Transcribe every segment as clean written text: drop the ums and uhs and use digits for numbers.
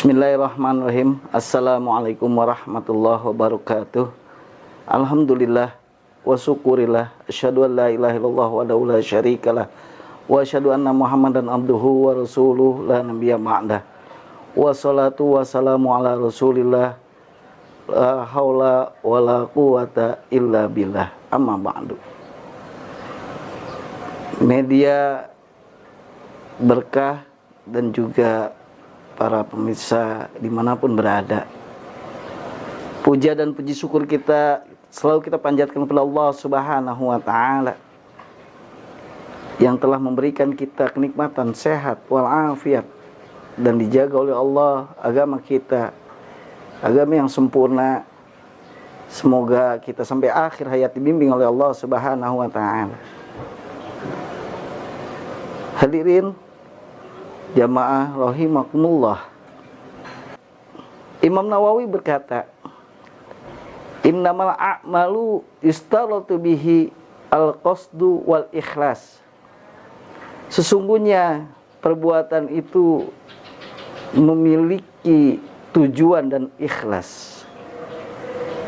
Bismillahirrahmanirrahim. Assalamualaikum warahmatullahi wabarakatuh. Alhamdulillah wa syukurillah. Asyhadu an la ilaha illallah wahdahu la syarikalah wa asyhadu anna Muhammadan abduhu wa rasuluh la nabiyya ba'dah. Wa salatu wa salamu ala Rasulillah la haula wa la quwata illa billah. Amma ba'du. Media berkah dan juga para pemirsa dimanapun berada, puja dan puji syukur kita selalu kita panjatkan kepada Allah Subhanahu wa Ta'ala yang telah memberikan kita kenikmatan sehat walafiat dan dijaga oleh Allah agama kita, agama yang sempurna. Semoga kita sampai akhir hayat dibimbing oleh Allah Subhanahu wa Ta'ala. Hadirin jamaah rahimakumullah. Imam Nawawi berkata, innamal a'malu istaratu bihi al-qasdu wal ikhlas. Sesungguhnya perbuatan itu memiliki tujuan dan ikhlas.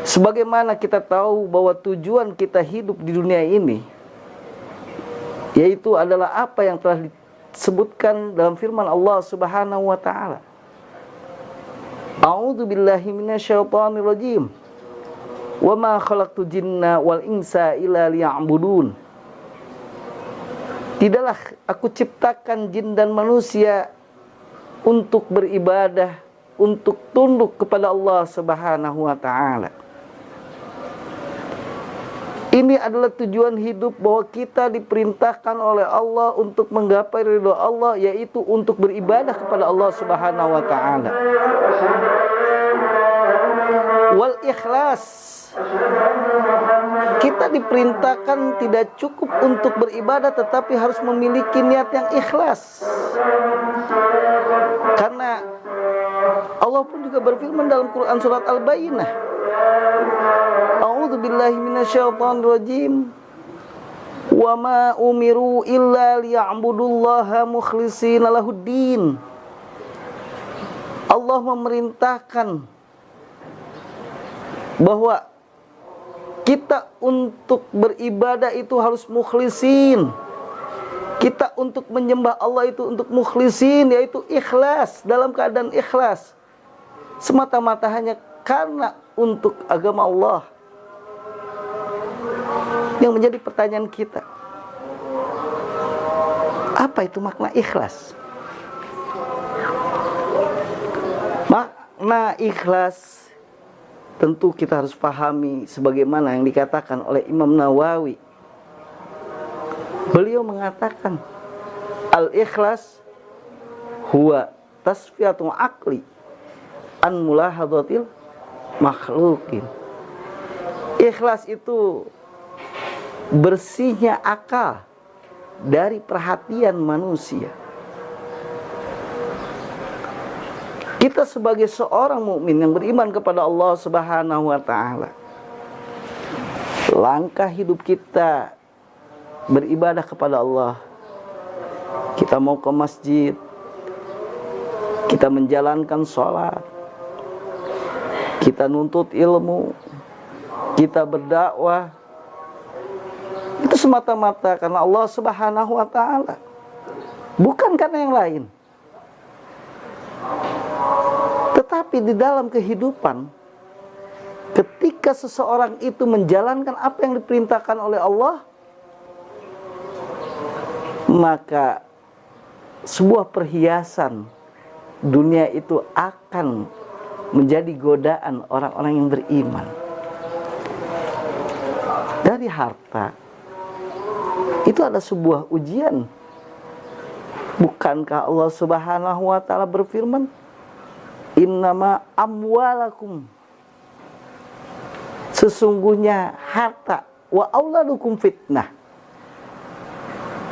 Sebagaimana kita tahu bahwa tujuan kita hidup di dunia ini yaitu adalah apa yang telah disebutkan dalam firman Allah Subhanahu wa Ta'ala. A'udzu billahi minasyaitonir rajim. Wa ma khalaqtu jinna wal insa illa liya'budun. Tidaklah aku ciptakan jin dan manusia untuk beribadah, untuk tunduk kepada Allah Subhanahu wa Ta'ala. Ini adalah tujuan hidup, bahwa kita diperintahkan oleh Allah untuk menggapai ridha Allah, yaitu untuk beribadah kepada Allah Subhanahu wa Ta'ala. Wal ikhlas. Kita diperintahkan tidak cukup untuk beribadah, tetapi harus memiliki niat yang ikhlas. Karena Allah pun juga berfirman dalam Quran surat Al-Bayyinah, A'udzu billahi minasyaitonir rajim. Wa ma umiru illa liya'budullaha mukhlishina lahuddin. Allah memerintahkan bahwa kita untuk beribadah itu harus mukhlisin. Kita untuk menyembah Allah itu untuk mukhlisin, yaitu ikhlas, dalam keadaan ikhlas. Semata-mata hanya karena untuk agama Allah. Yang menjadi pertanyaan kita, apa itu makna ikhlas? Makna ikhlas tentu kita harus pahami sebagaimana yang dikatakan oleh Imam Nawawi. Beliau mengatakan, al-ikhlas huwa tasfiyatul aqli an mulahadatil makhlukin. Ikhlas itu bersihnya akal dari perhatian manusia. Kita sebagai seorang mukmin yang beriman kepada Allah Subhanahu wa Ta'ala, langkah hidup kita beribadah kepada Allah. Kita mau ke masjid, kita menjalankan sholat, kita nuntut ilmu, kita berdakwah, itu semata-mata karena Allah Subhanahu wa Ta'ala, bukan karena yang lain. Tetapi di dalam kehidupan, ketika seseorang itu menjalankan apa yang diperintahkan oleh Allah, maka sebuah perhiasan dunia itu akan menjadi godaan orang-orang yang beriman. Dari harta itu ada sebuah ujian. Bukankah Allah Subhanahu wa Ta'ala berfirman, innama amwalakum, sesungguhnya harta, wa auladukum fitnah.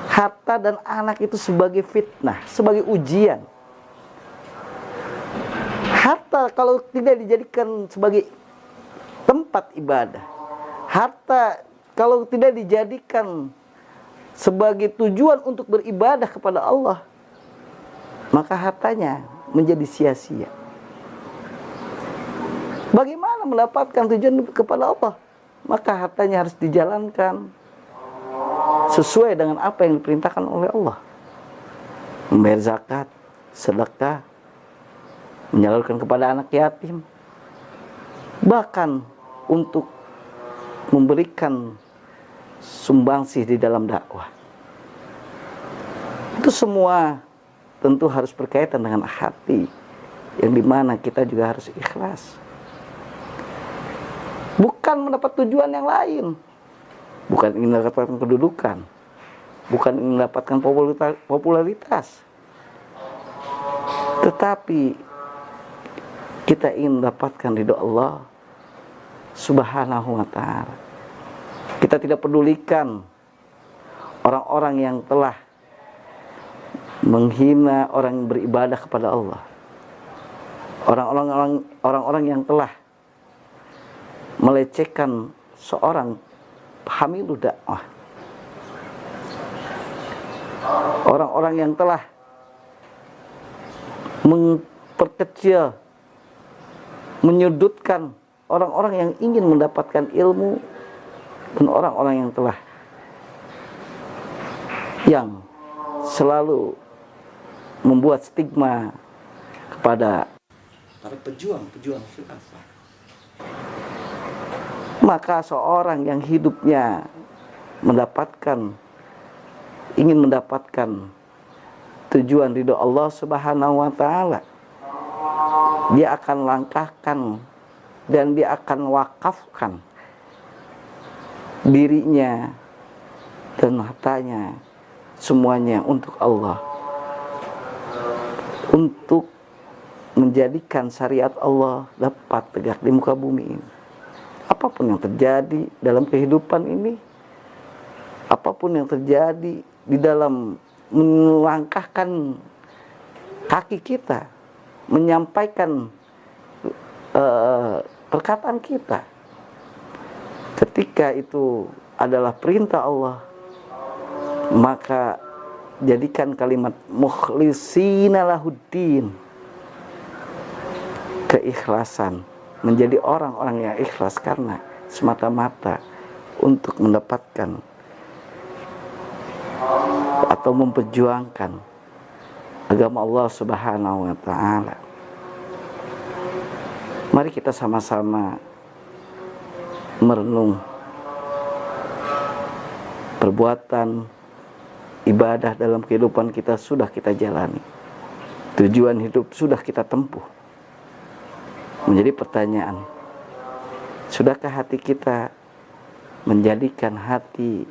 Harta dan anak itu sebagai fitnah, sebagai ujian. Harta kalau tidak dijadikan sebagai tempat ibadah, harta kalau tidak dijadikan sebagai tujuan untuk beribadah kepada Allah, maka hartanya menjadi sia-sia. mendapatkan tujuan kepada Allah, maka hartanya harus dijalankan sesuai dengan apa yang diperintahkan oleh Allah. Membayar zakat, sedekah, menyalurkan kepada anak yatim, bahkan untuk memberikan sumbangsih di dalam dakwah. Itu semua tentu harus berkaitan dengan hati, yang dimana kita juga harus ikhlas. Bukan mendapat tujuan yang lain, bukan ingin mendapatkan kedudukan, bukan ingin mendapatkan popularitas, tetapi kita ingin mendapatkan ridho Allah Subhanahu wa ta'ala. Kita tidak pedulikan orang-orang yang telah menghina orang yang beribadah kepada Allah, orang-orang yang telah melecehkan seorang hamilu dakwah, orang-orang yang telah memperkecil, menyudutkan orang-orang yang ingin mendapatkan ilmu, dan orang-orang yang selalu membuat stigma kepada para pejuang khilafah. Maka seorang yang hidupnya ingin mendapatkan tujuan ridho Allah Subhanahu wa ta'ala, dia akan langkahkan dan dia akan wakafkan dirinya dan hartanya semuanya untuk Allah, untuk menjadikan syariat Allah dapat tegak di muka bumi ini. Apapun yang terjadi dalam kehidupan ini, apapun yang terjadi di dalam melangkahkan kaki kita, menyampaikan perkataan kita, ketika itu adalah perintah Allah, maka jadikan kalimat mukhlishina lahuddin, keikhlasan, menjadi orang-orang yang ikhlas karena semata-mata untuk mendapatkan atau memperjuangkan agama Allah Subhanahu wa ta'ala. Mari kita sama-sama merenung perbuatan ibadah dalam kehidupan kita sudah kita jalani, tujuan hidup sudah kita tempuh. Menjadi pertanyaan, sudahkah hati kita menjadikan hati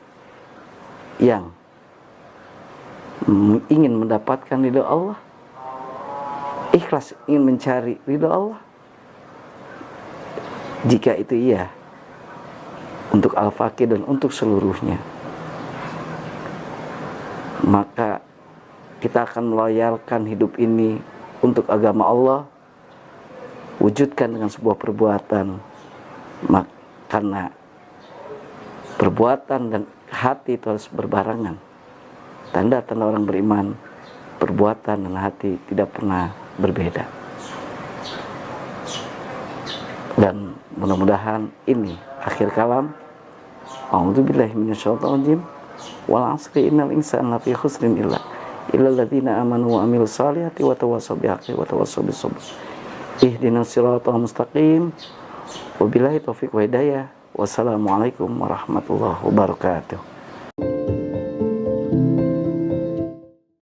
yang ingin mendapatkan ridho Allah, ikhlas ingin mencari ridho Allah? Jika itu iya, untuk al-faqih dan untuk seluruhnya, maka kita akan meloyalkan hidup ini untuk agama Allah, wujudkan dengan sebuah perbuatan. Karena perbuatan dan hati itu harus berbarengan. Tanda-tanda orang beriman, perbuatan dan hati tidak pernah berbeda. Dan mudah-mudahan ini akhir kalam. A'udzubillahi minasyaitonir rajim. Wal 'asri innal insana lafi khusrin illa alladziina aamanu wa 'amilus shalihati wa tawassaw bil haqqi wa tawassaw bis sabr. Ihdinas siratal mustaqim. Wabillahi taufiq wa hidayah. Wassalamualaikum warahmatullahi wabarakatuh.